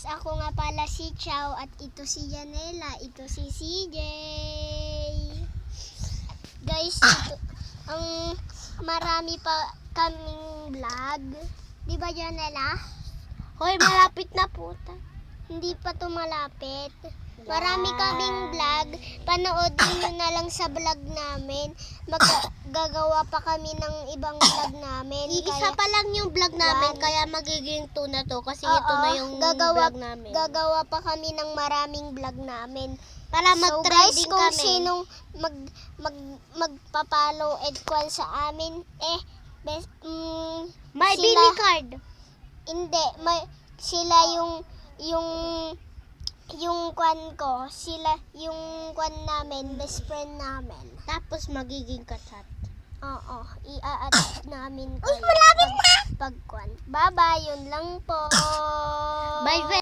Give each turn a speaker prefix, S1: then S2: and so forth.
S1: guys, ako nga pala si Chow at ito si Janela, ito si CJ. Guys, ito, ang marami pa kaming vlog. Di ba Janela?
S2: Hoy, malapit na po.
S1: Hindi pa to malapit. Marami kaming vlog. Panoodin nyo na lang sa vlog namin. Gagawa pa kami ng ibang vlog namin.
S2: Isa pa lang yung vlog namin, kaya magiging 2 na to. Kasi ito na yung vlog namin.
S1: Gagawa pa kami ng maraming vlog namin.
S2: Para
S1: So guys,
S2: mag-trading
S1: kung
S2: kami.
S1: sinong magpa-follow and kwan sa amin,
S2: May
S1: sila-
S2: Bini card.
S1: hindi, sila yung kwan ko, sila yung kwan namin, best friend namin.
S2: Tapos magiging kachat.
S1: Oo, i-a-add namin
S2: Uy, malapit na!
S1: pag kwan. Bye-bye, yun lang po.
S2: Bye,